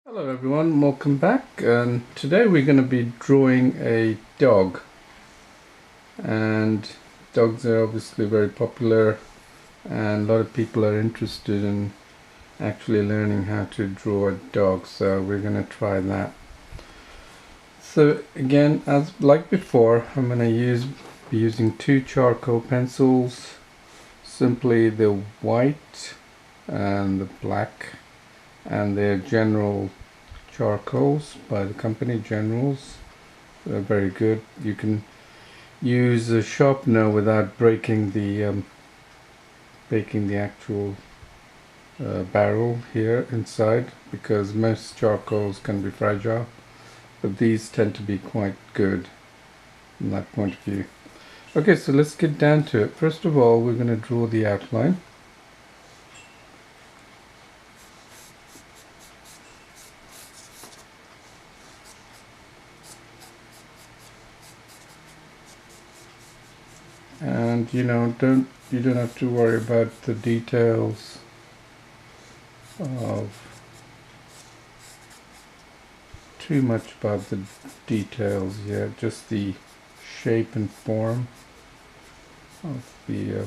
Hello everyone, welcome back, and today we're going to be drawing a dog. And dogs are obviously very popular and a lot of people are interested in actually learning how to draw a dog, so we're going to try that. So again, as like before, I'm going to be using two charcoal pencils, simply the white and the black, and they're general charcoals by the company Generals. They're very good. You can use a sharpener without breaking the actual barrel here inside, because most charcoals can be fragile, but these tend to be quite good from that point of view. Okay, so let's get down to it. First of all, we're going to draw the outline. And you don't have to worry about the details of too much about the details yet, just the shape and form of the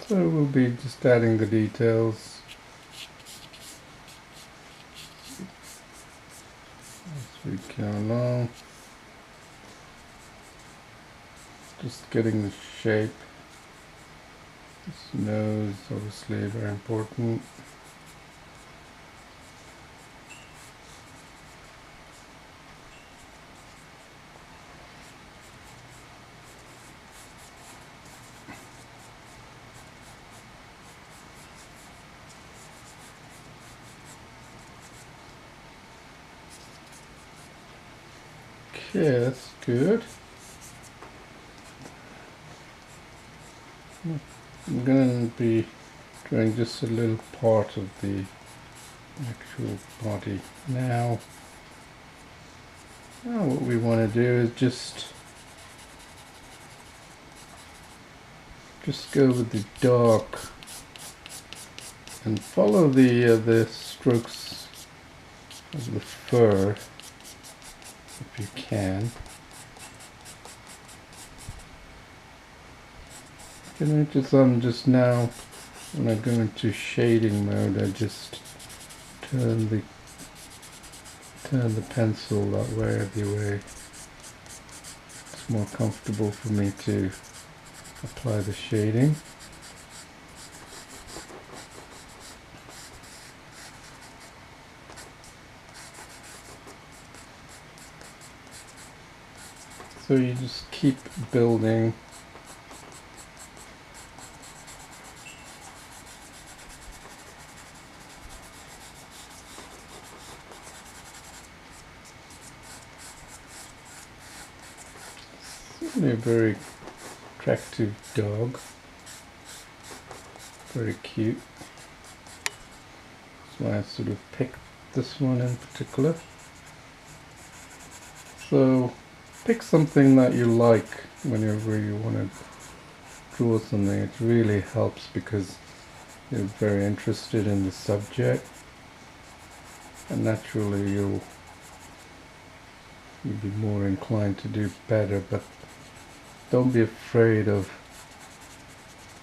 so we'll be just adding the details as we go along, just getting the shape. This nose obviously very important. Okay, that's good. I'm going to be drawing just a little part of the actual body. Now what we want to do is just go with the dark and follow the strokes of the fur if you can. You can notice I'm just now, when I go into shading mode, I just turn the pencil that way every way. It's more comfortable for me to apply the shading. So you just keep building. Certainly a very attractive dog. Very cute. That's why I sort of picked this one in particular. So pick something that you like whenever you want to draw something. It really helps because you're very interested in the subject, and naturally you'll be more inclined to do better. But don't be afraid of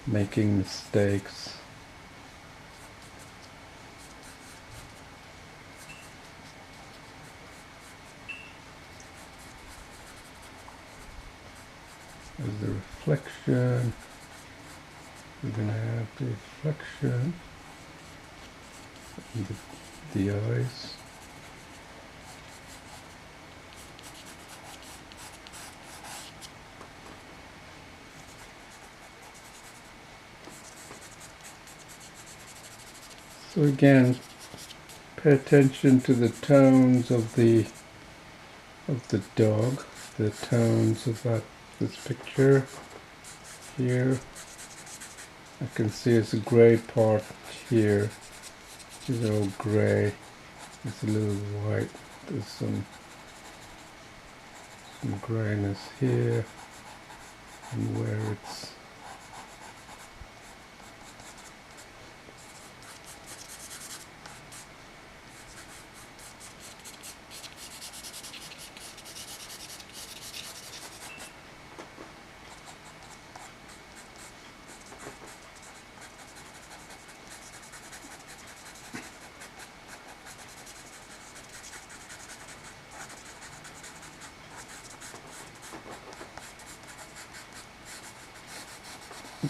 making mistakes. There's the reflection. We're going to have the reflection in the eyes. So again, pay attention to the tones of the dog, the tones of this picture here. I can see it's a grey part here. It's all grey. It's a little white. There's some greyness here, and where it's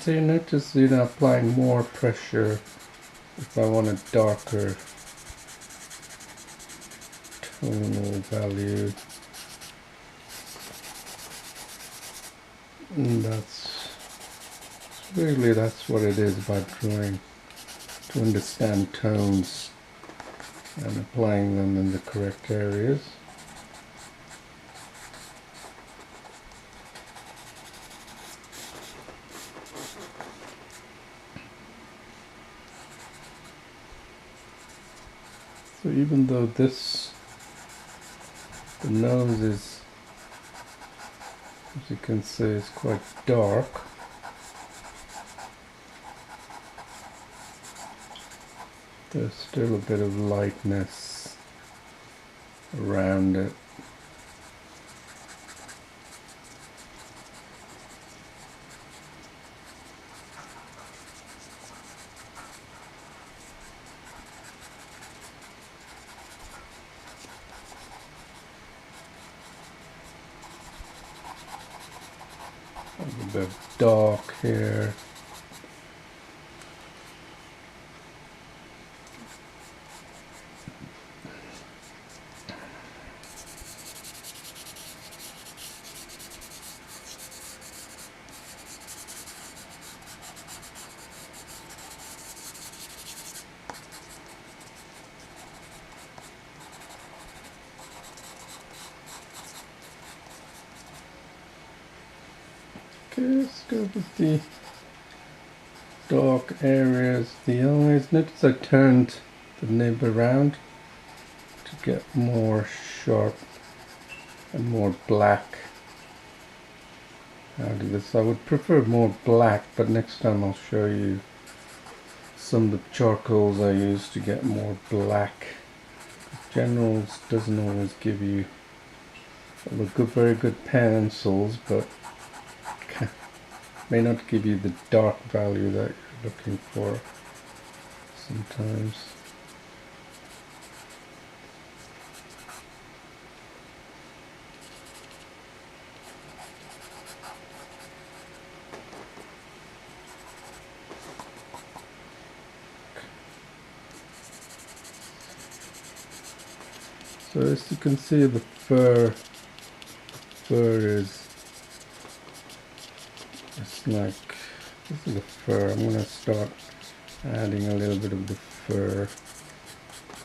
so you notice, applying more pressure if I want a darker tonal value. And that's what it is about drawing, to understand tones and applying them in the correct areas. So even though the nose is, as you can see, is quite dark, there's still a bit of lightness around it. A bit of dark here. Okay, let's go with the dark areas, the eyes. Notice I turned the nib around to get more sharp and more black out of this. I would prefer more black, but next time I'll show you some of the charcoals I use to get more black. Generals doesn't always give you very good pencils, but may not give you the dark value that you're looking for sometimes. So as you can see, the fur is, it's like, this is the fur. I'm going to start adding a little bit of the fur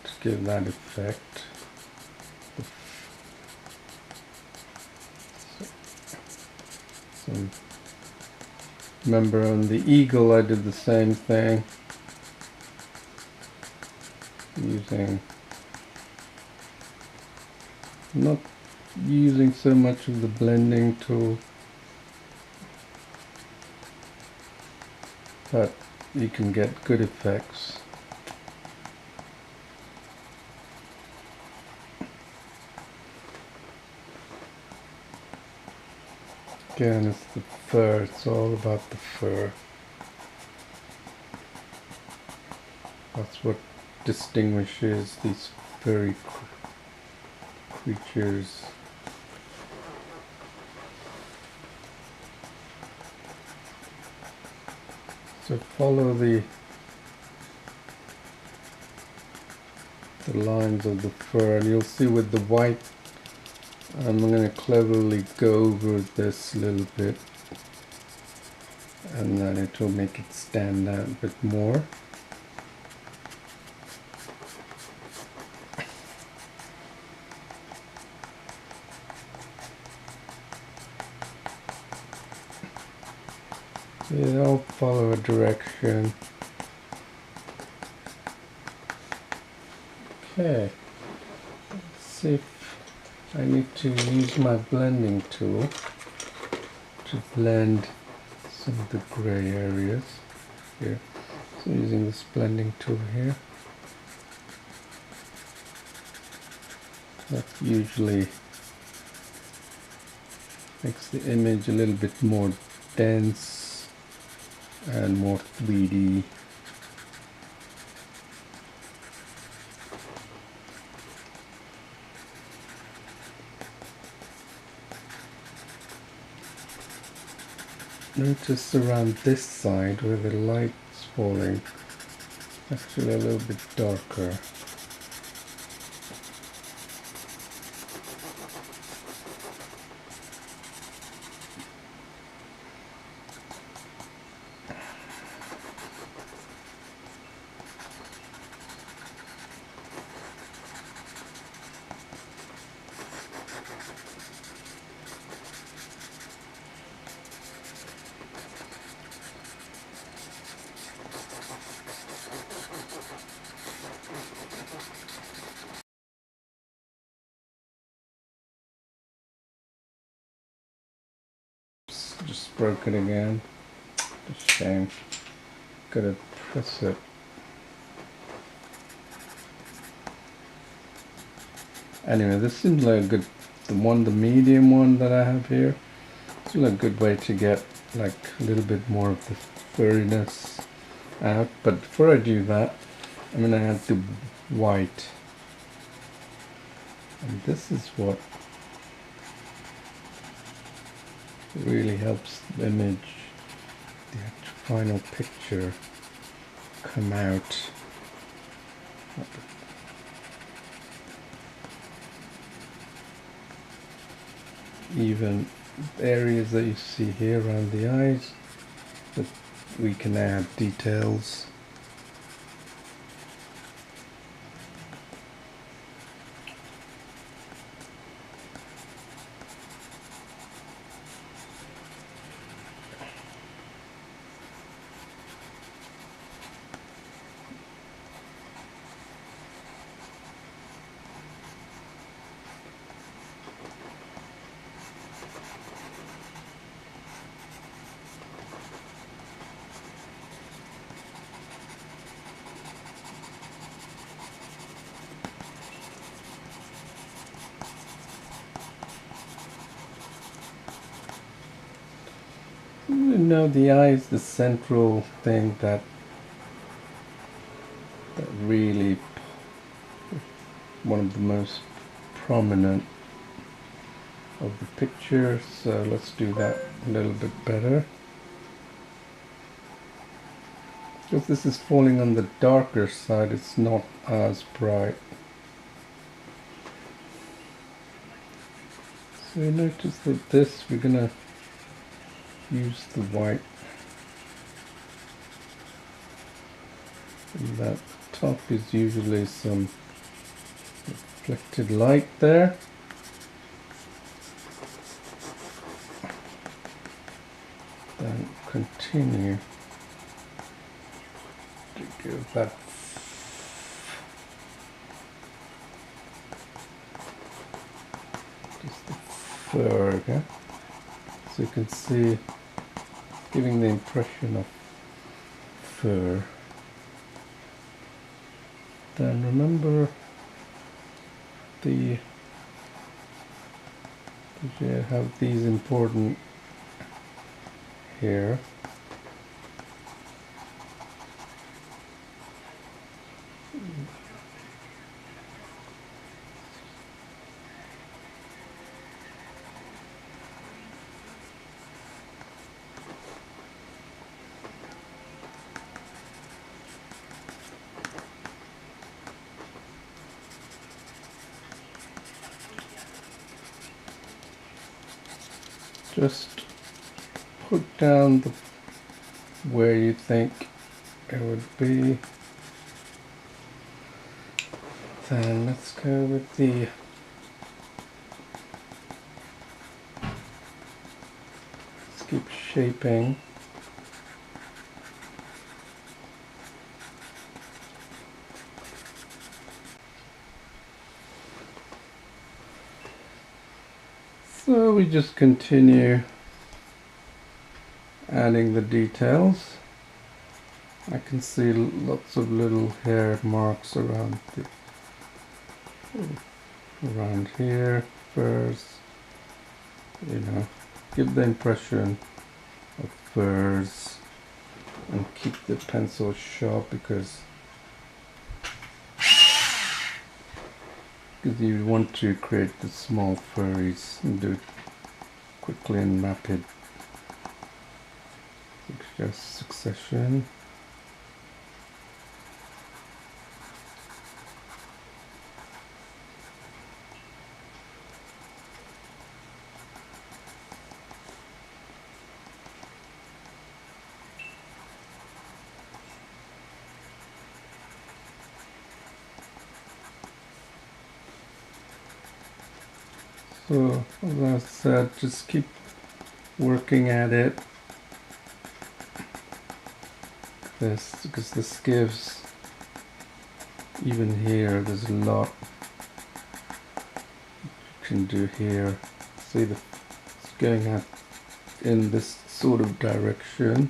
to give that effect. So, remember on the eagle I did the same thing, not using so much of the blending tool, but you can get good effects. Again, it's the fur, it's all about the fur. That's what distinguishes these furry creatures. So follow the lines of the fur, and you'll see with the white I'm going to cleverly go over this a little bit, and then it will make it stand out a bit more. So they all follow a direction. Okay, let's see if I need to use my blending tool to blend some of the gray areas here. So using this blending tool here, that usually makes the image a little bit more dense and more 3D. Notice around this side where the light's falling, actually a little bit darker. Just broke it again. Just a shame. Gotta press it. Anyway, this seems like a good, the medium one that I have here, seems like a good way to get like a little bit more of the furriness out. But before I do that, I'm gonna add the white, and this is what really helps the image, the final picture, come out. Even areas that you see here around the eyes, that we can add details. You know, the eye is the central thing that really one of the most prominent of the picture, so let's do that a little bit better. Because this is falling on the darker side, it's not as bright. So you notice that this, we're gonna use the white. And that top is usually some reflected light there. Then continue to give that just the fur, okay? So you can see, giving the impression of fur. Then remember you have these important here. just put down where you think it would be. Then let's go with the keep shaping. So we just continue adding the details. I can see lots of little hair marks around here, furs, you know, give the impression of furs, and keep the pencil sharp because you want to create the small furries and do it quickly and rapid. Just succession. So as I said, just keep working at it. Because this gives, even here, there's a lot you can do here. See, it's going out in this sort of direction.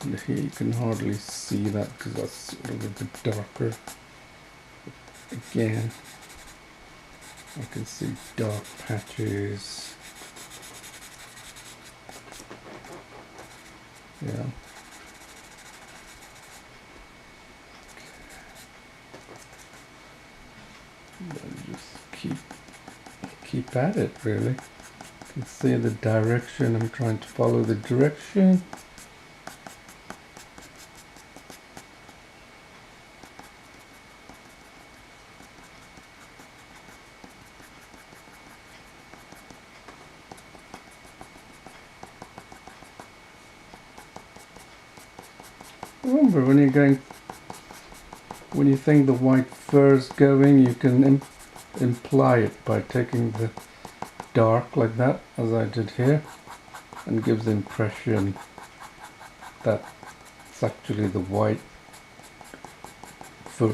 And here you can hardly see that because that's sort of a bit darker. Again, I can see dark patches. Yeah. Then just keep at it, really. You can see the direction. I'm trying to follow the direction. Remember, when you think the white fur is going, you can imply it by taking the dark like that, as I did here, and gives the impression that it's actually the white fur.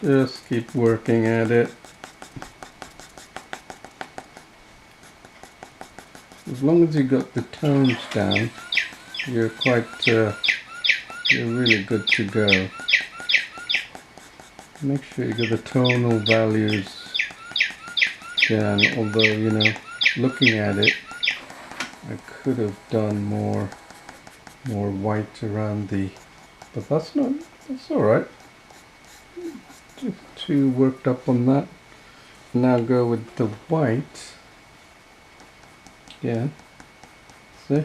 Just keep working at it. As long as you got the tones down, you're really good to go. Make sure you get the tonal values down, although, you know, looking at it, I could have done more white around but that's alright. Too worked up on that. Now go with the white. Yeah. See?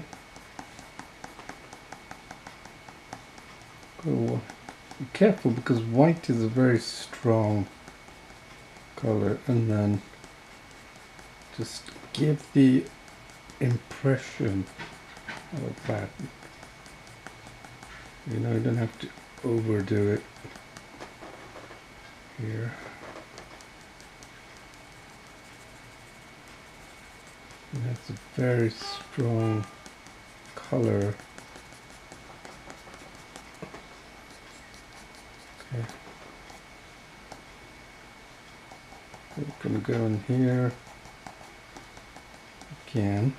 Be careful because white is a very strong color, and then just give the impression of that. You know, you don't have to overdo it here. And that's a very strong color. Okay. We can go in here again.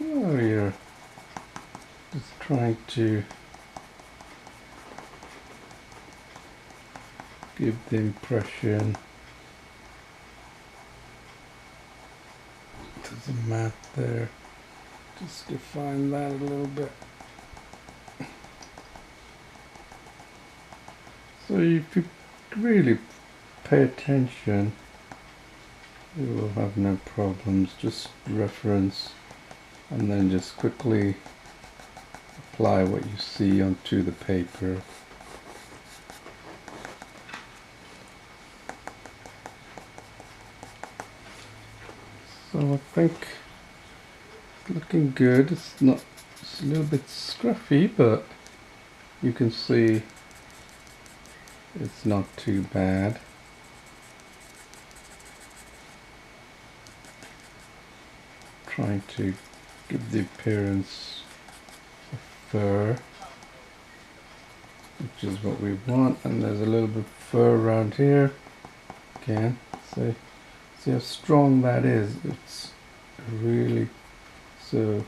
Oh, you're just trying to give the impression there's a map there. Just define that a little bit. So if you really pay attention, you will have no problems. Just reference and then just quickly apply what you see onto the paper. So I think it's looking good. It's a little bit scruffy, but you can see it's not too bad. Trying to give the appearance of fur, which is what we want, and there's a little bit of fur around here. Again, see how strong that is. It's really so.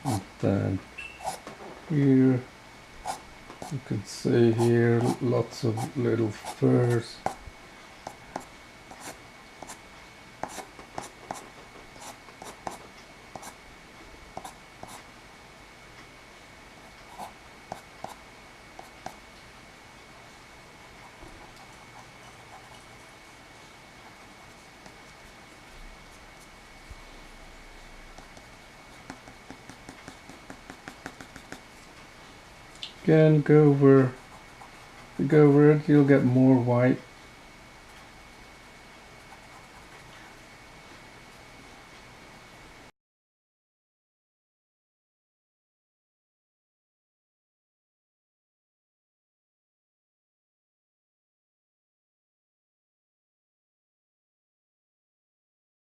And then here you can see here lots of little furs. Again, go over it, you'll get more white.